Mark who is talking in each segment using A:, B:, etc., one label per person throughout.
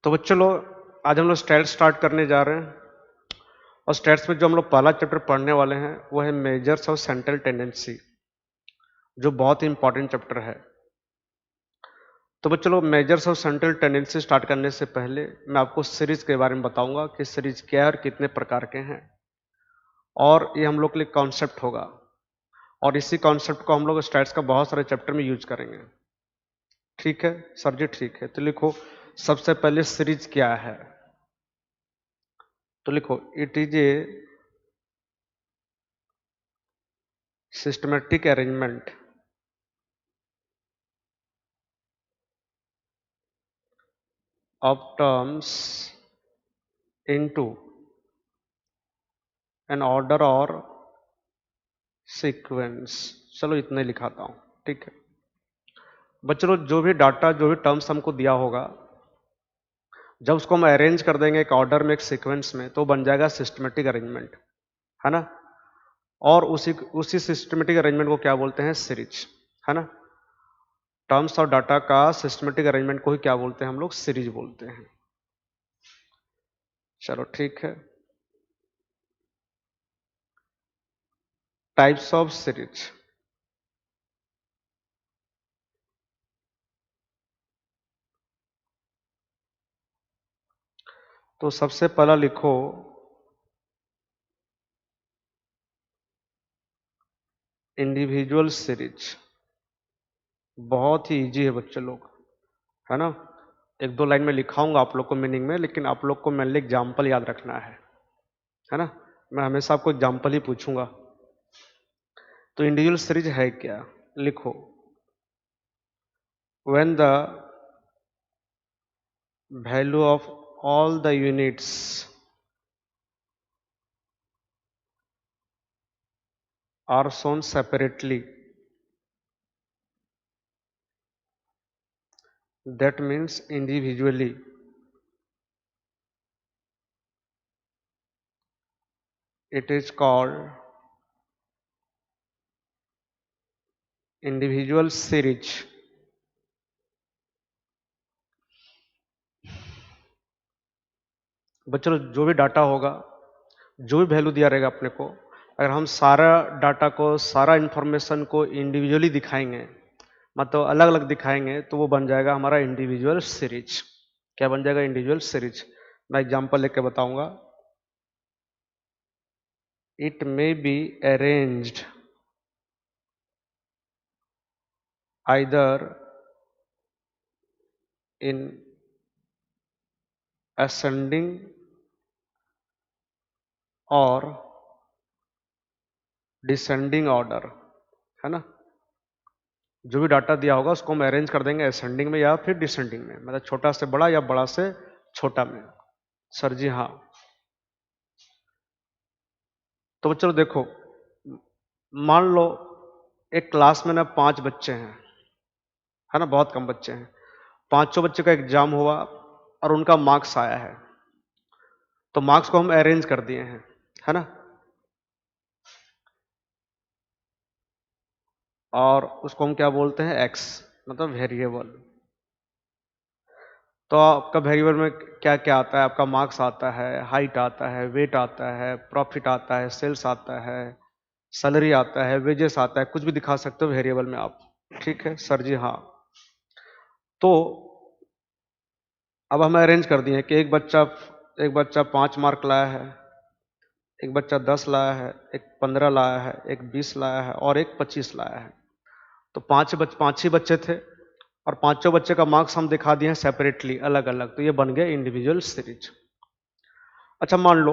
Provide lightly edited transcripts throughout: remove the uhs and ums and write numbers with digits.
A: तो बच्चों लोग आज हम लोग स्टैट्स स्टार्ट करने जा रहे हैं और स्टैट्स में जो हम लोग पहला चैप्टर पढ़ने वाले हैं वो है मेजर्स ऑफ सेंट्रल टेंडेंसी, जो बहुत ही इंपॉर्टेंट चैप्टर है। तो बच्चों लोग measures of central tendency start करने से पहले मैं आपको सीरीज के बारे में बताऊंगा कि सीरीज क्या है और कितने प्रकार के हैं, और ये हम लोग के लिए कॉन्सेप्ट होगा और इसी कॉन्सेप्ट को हम लोग स्टैट्स का बहुत सारे चैप्टर में यूज करेंगे। ठीक है सर जी, ठीक है। तो लिखो सबसे पहले सीरीज क्या है। तो लिखो it is a systematic arrangement of terms into an order or sequence। चलो इतना ही लिखाता हूं, ठीक है बच्चों। जो भी डाटा, जो भी टर्म्स हमको दिया होगा, जब उसको हम अरेंज कर देंगे एक ऑर्डर में, एक सीक्वेंस में, तो बन जाएगा सिस्टमेटिक अरेंजमेंट, है ना। और उसी सिस्टमेटिक अरेंजमेंट को क्या बोलते हैं, सीरीज, है ना। टर्म्स और डाटा का सिस्टमेटिक अरेंजमेंट को ही क्या बोलते हैं हम लोग, सीरीज बोलते हैं। चलो ठीक है। Types of series. तो सबसे पहला लिखो इंडिविजुअल सीरीज। बहुत ही इजी है बच्चे लोग, है ना। एक दो लाइन में लिखाऊंगा आप लोग को मीनिंग में, लेकिन आप लोग को मेनली एग्जाम्पल याद रखना है ना। मैं हमेशा आपको एग्जाम्पल ही पूछूंगा। तो इंडिविजुअल सीरीज है क्या, लिखो when the value of all the units are shown separately, that means individually, it is called individual series। बच्चों जो भी डाटा होगा, जो भी वैल्यू दिया रहेगा अपने को, अगर हम सारा डाटा को, सारा इंफॉर्मेशन को इंडिविजुअली दिखाएंगे, मतलब अलग अलग दिखाएंगे, तो वो बन जाएगा हमारा इंडिविजुअल सीरीज। क्या बन जाएगा, इंडिविजुअल सीरीज। मैं एग्जांपल लेके बताऊंगा। It may be arranged either in ascending और डिसेंडिंग ऑर्डर, है ना। जो भी डाटा दिया होगा उसको हम अरेंज कर देंगे असेंडिंग में या फिर डिसेंडिंग में, मतलब छोटा से बड़ा या बड़ा से छोटा में। सर जी हाँ। तो चलो देखो, मान लो एक क्लास में ना 5 बच्चे हैं, है ना, बहुत कम बच्चे हैं। पांचों बच्चों का एग्जाम हुआ और उनका मार्क्स आया है, तो मार्क्स को हम अरेंज कर दिए हैं, है ना। और उसको हम क्या बोलते हैं, एक्स, मतलब वेरिएबल। तो आपका वेरिएबल में क्या क्या आता है, आपका मार्क्स आता है, हाइट आता है, वेट आता है, प्रॉफिट आता है, सेल्स आता है, सैलरी आता है, वेजेस आता है, कुछ भी दिखा सकते हो वेरिएबल में आप। ठीक है सर जी हाँ। तो अब हमें अरेंज कर दिए कि एक बच्चा 5 मार्क लाया है, एक बच्चा 10 लाया है, एक 15 लाया है, एक 20 लाया है और एक 25 लाया है। तो पांच ही बच्चे थे और पांचों बच्चे का मार्क्स हम दिखा दिए हैं सेपरेटली, अलग अलग। तो ये बन गया इंडिविजुअल सीरीज। अच्छा मान लो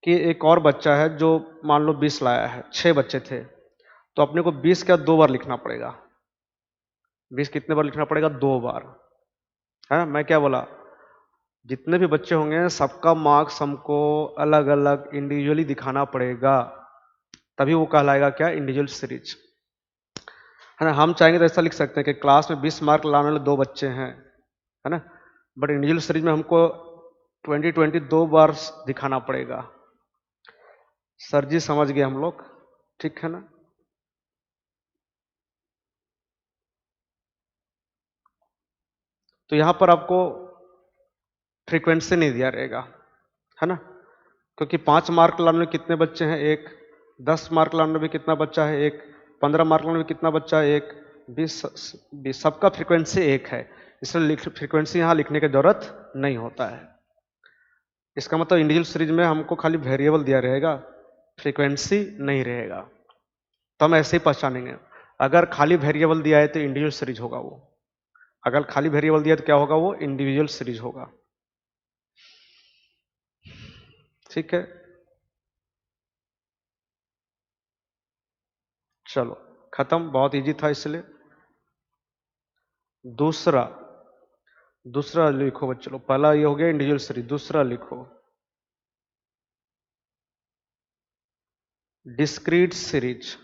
A: कि एक और बच्चा है जो मान लो 20 लाया है, 6 बच्चे थे, तो अपने को 20 का 2 बार लिखना पड़ेगा। 20 कितने बार लिखना पड़ेगा, 2 बार, है ना। मैं क्या बोला, जितने भी बच्चे होंगे सबका मार्क्स हमको अलग अलग इंडिविजुअली दिखाना पड़ेगा, तभी वो कहलाएगा क्या, इंडिविजुअल सीरीज, है ना। हम चाहेंगे तो ऐसा लिख सकते हैं कि क्लास में 20 मार्क लाने वाले 2 बच्चे हैं, है ना, बट इंडिविजुअल सीरीज में हमको 20 बार दिखाना पड़ेगा। सर जी समझ गए हम लोग, ठीक है ना। तो यहां पर आपको फ्रीक्वेंसी नहीं दिया रहेगा, है ना, क्योंकि 5 मार्क लाने में कितने बच्चे हैं, एक, 10 मार्क लाने में कितना बच्चा है, एक, 15 मार्क लाने में कितना बच्चा है, एक, 20 सबका फ्रीक्वेंसी एक है, इसलिए फ्रीक्वेंसी यहाँ लिखने की जरूरत नहीं होता है। इसका मतलब इंडिविजुअल सीरीज में हमको खाली वेरिएबल दिया रहेगा, फ्रीक्वेंसी नहीं रहेगा, तो हम ऐसे ही पहचानेंगे। अगर खाली वेरिएबल दिया है तो इंडिविजुअल सीरीज होगा वो, अगर खाली वेरिएबल दिया तो क्या होगा, वो इंडिविजुअल सीरीज होगा। ठीक है, चलो खत्म, बहुत इजी था इसलिए। दूसरा दूसरा लिखो बच्चों, पहला ये हो गया इंडिविजुअल सीरीज, दूसरा लिखो डिस्क्रीट सीरीज,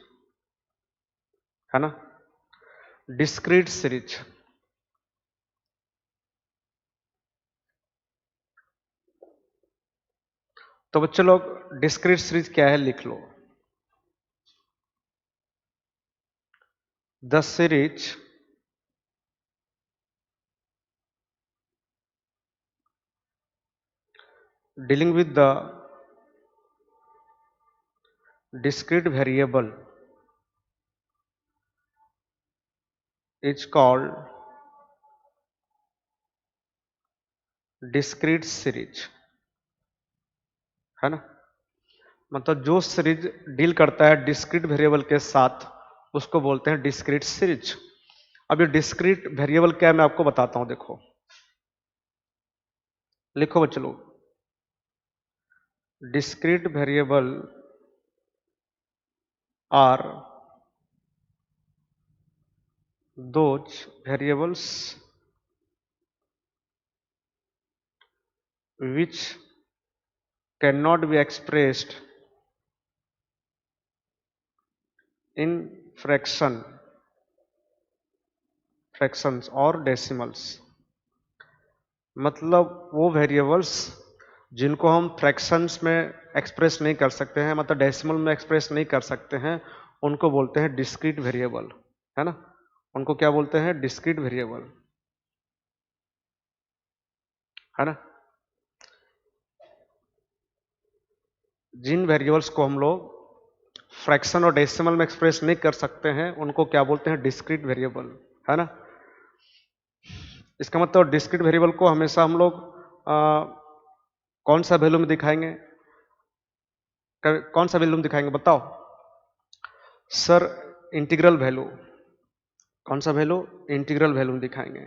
A: है ना, डिस्क्रीट सीरीज। तो बच्चों लोग डिस्क्रीट सीरीज क्या है लिख लो, the series dealing with the discrete variable is called discrete series, है ना, मतलब जो सीरीज डील करता है डिस्क्रीट वेरिएबल के साथ उसको बोलते हैं डिस्क्रीट सीरीज। अब ये डिस्क्रीट वेरिएबल क्या है मैं आपको बताता हूं, देखो लिखो बच्चों लोग, discrete variable are those variables which cannot be expressed in fractions और decimals। मतलब वो वेरिएबल्स जिनको हम फ्रैक्शंस में एक्सप्रेस नहीं कर सकते हैं, मतलब डेसिमल में एक्सप्रेस नहीं कर सकते हैं, उनको बोलते हैं डिस्क्रीट वेरिएबल, है ना, उनको क्या बोलते हैं, डिस्क्रीट वेरिएबल, है ना। जिन वेरिएबल्स को हम लोग फ्रैक्शन और डेसिमल में एक्सप्रेस नहीं कर सकते हैं उनको क्या बोलते हैं, डिस्क्रीट वेरिएबल, है ना। इसका मतलब डिस्क्रीट वेरिएबल को हमेशा हम लोग कौन सा वैल्यू में दिखाएंगे, कौन सा वैल्यू में दिखाएंगे बताओ सर, इंटीग्रल वैल्यू, कौन सा वैल्यू, इंटीग्रल वैल्यू में दिखाएंगे,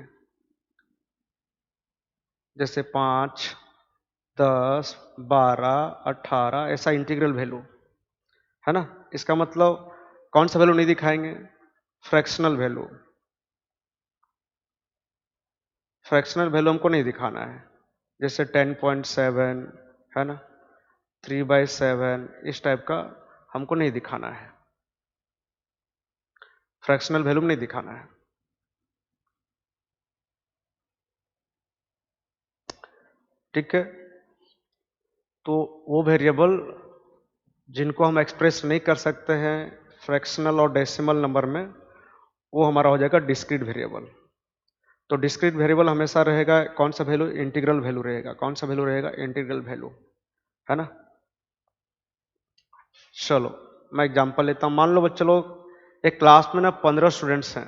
A: जैसे 5, 10, 12, 18 ऐसा इंटीग्रल वैल्यू, है ना। इसका मतलब कौन सा वैल्यू नहीं दिखाएंगे, फ्रैक्शनल वैल्यू, फ्रैक्शनल वैल्यू हमको नहीं दिखाना है, जैसे 10.7, है ना, 3/7, इस टाइप का हमको नहीं दिखाना है, फ्रैक्शनल वैल्यू में नहीं दिखाना है। ठीक है, तो वो वेरिएबल जिनको हम एक्सप्रेस नहीं कर सकते हैं फ्रैक्शनल और डेसिमल नंबर में, वो हमारा हो जाएगा डिस्क्रीट वेरिएबल। तो डिस्क्रीट वेरिएबल हमेशा रहेगा कौन सा वैल्यू, इंटीग्रल वैल्यू रहेगा, कौन सा वैल्यू रहेगा, इंटीग्रल वैल्यू, है ना। चलो मैं एग्जांपल लेता हूं, मान लो बच्चे लोग एक क्लास में ना 15 स्टूडेंट्स हैं,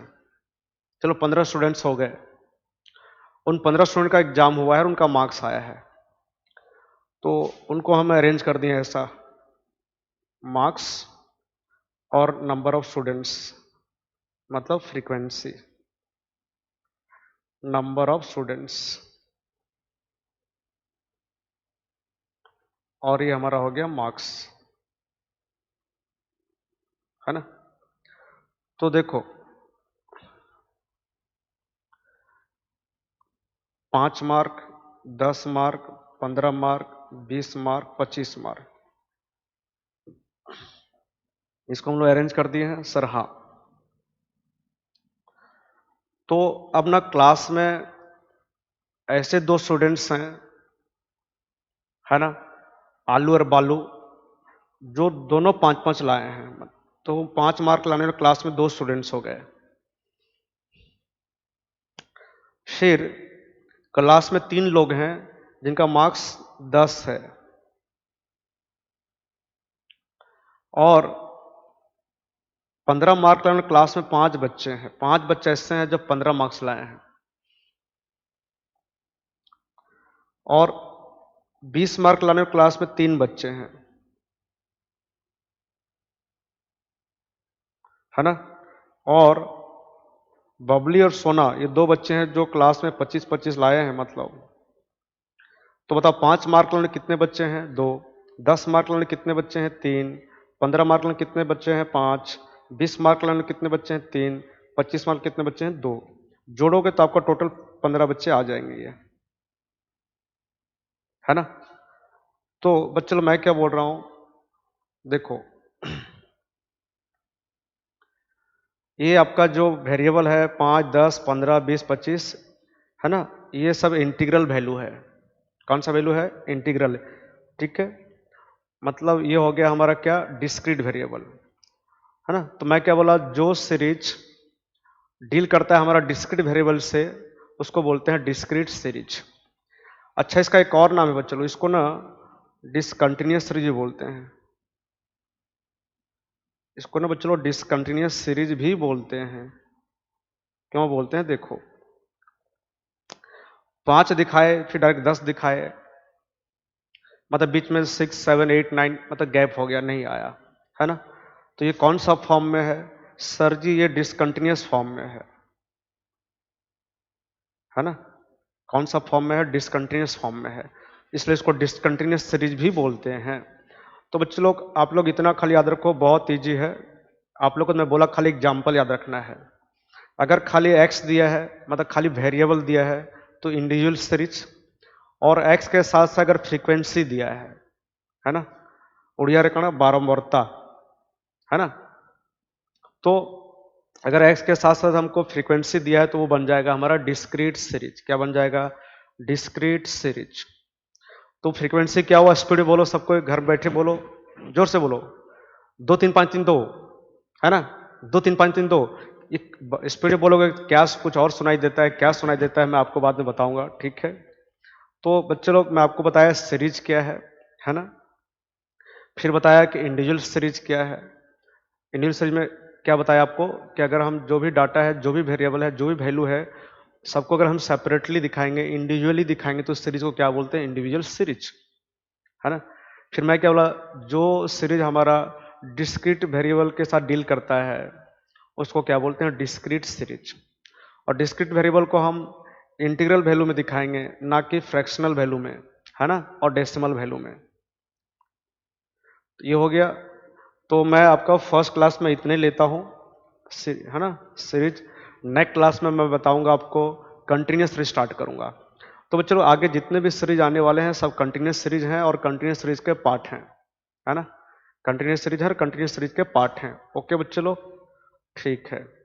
A: चलो 15 स्टूडेंट्स हो गए, उन 15 स्टूडेंट का एग्जाम हुआ है और उनका मार्क्स आया है, तो उनको हम अरेंज कर दिए ऐसा, मार्क्स और नंबर ऑफ स्टूडेंट्स, मतलब फ्रीक्वेंसी, नंबर ऑफ स्टूडेंट्स, और ये हमारा हो गया मार्क्स, है ना। तो देखो 5 mark, 10 mark, 15 mark, 20 mark, 25 mark, इसको हम लोग अरेंज कर दिए हैं सर, हाँ। तो अब ना क्लास में ऐसे 2 स्टूडेंट्स हैं, है ना, आलू और बालू, जो दोनों 5-5 लाए हैं, तो 5 मार्क लाने में क्लास में 2 स्टूडेंट्स हो गए। फिर क्लास में 3 लोग हैं जिनका मार्क्स 10 है, और 15 मार्क लाने क्लास में 5 बच्चे हैं। 5 बच्चे ऐसे हैं जो 15 मार्क्स लाए हैं, और 20 मार्क लाने क्लास में 3 बच्चे हैं, है ना। और बबली और सोना ये 2 बच्चे हैं जो क्लास में 25-25 लाए हैं, मतलब। तो बताओ 5 मार्क लाने कितने बच्चे हैं? 2। 10 मार्क लाने कितने बच्चे हैं? 3। 15 मार्क लाने कितने बच्चे हैं? 5। 20 मार्क लाने कितने बच्चे हैं? 3। 25 मार्क कितने बच्चे हैं? 2। जोड़ोगे तो आपका टोटल 15 बच्चे आ जाएंगे, ये है ना। तो बच्चों मैं क्या बोल रहा हूं, देखो ये आपका जो वेरिएबल है 5, 10, 15, 20, 25, है ना, ये सब इंटीग्रल वैल्यू है। कौन सा वैल्यू है? इंटीग्रल। ठीक है, मतलब ये हो गया हमारा क्या? डिस्क्रीट वेरिएबल, है ना। तो मैं क्या बोला, जो सीरीज डील करता है हमारा डिस्क्रीट वेरिएबल से, उसको बोलते हैं डिस्क्रीट सीरीज। अच्छा, इसका एक और नाम है बच्चों, इसको ना डिसकंटिन्यूअस सीरीज बोलते हैं। इसको ना बच्चों डिसकंटिन्यूअस सीरीज भी बोलते हैं। क्यों बोलते हैं? देखो 5 दिखाए, फिर डायरेक्ट 10 दिखाए, मतलब बीच में 6, 7, 8, 9 मतलब गैप हो गया, नहीं आया, है ना। तो ये कौन सा फॉर्म में है? सर जी ये डिसकंटिन्यूअस फॉर्म में है ना। कौन सा फॉर्म में है? डिसकंटिन्यूअस फॉर्म में है, इसलिए इसको डिसकंटिन्यूअस सीरीज भी बोलते हैं। तो बच्चे लोग, आप लोग इतना खाली याद रखो, बहुत ईजी है। आप लोग को मैं बोला खाली एग्जाम्पल याद रखना है। अगर खाली एक्स दिया है, मतलब खाली वेरिएबल दिया है, तो इंडिविजुअल सीरीज, और एक्स के साथ साथ अगर फ्रीक्वेंसी दिया है ना, उड़िया रेखा बारंबारता, है ना। तो अगर एक्स के साथ साथ हमको फ्रीक्वेंसी दिया है तो वो बन जाएगा हमारा डिस्क्रीट सीरीज। क्या बन जाएगा? Discrete series. तो फ्रीक्वेंसी क्या हुआ? स्पीड बोलो, सबको घर बैठे बोलो, जोर से बोलो। 2 3 5 3 2, है ना। 2 3 5 3 2। स्पीड बोलोगे क्या कुछ और सुनाई देता है, क्या सुनाई देता है मैं आपको बाद में बताऊंगा, ठीक है। तो बच्चे लोग मैं आपको बताया सीरीज क्या है ना। फिर बताया कि इंडिविजुअल सीरीज क्या है। इंडिविजुअल सीरीज में क्या बताया आपको कि अगर हम जो भी डाटा है, जो भी वेरिएबल है, जो भी वैल्यू है, सबको अगर हम सेपरेटली दिखाएंगे, इंडिविजुअली दिखाएंगे, तो सीरीज को क्या बोलते हैं? इंडिविजुअल सीरीज, है ना। फिर मैं क्या बोला, जो सीरीज हमारा डिस्क्रीट वेरिएबल के साथ डील करता है उसको क्या बोलते हैं? Discrete series. और डिस्क्रीट वेरिएबल को हम इंटीग्रल वैल्यू में दिखाएंगे, ना कि फ्रैक्शनल वैल्यू में, है ना, और डेसिमल वैल्यू में। ये हो गया। तो मैं आपका फर्स्ट क्लास में इतने लेता हूँ, है ना, सीरीज। नेक्स्ट क्लास में मैं बताऊंगा आपको, कंटिन्यूस सीरीज स्टार्ट करूंगा। तो बच्चों आगे जितने भी सीरीज आने वाले हैं सब कंटिन्यूस सीरीज हैं और कंटिन्यूस सीरीज के पार्ट हैं, है ना। कंटिन्यूस सीरीज है, कंटिन्यूस सीरीज के पार्ट हैं। ओके बच्चे लोग, ठीक है।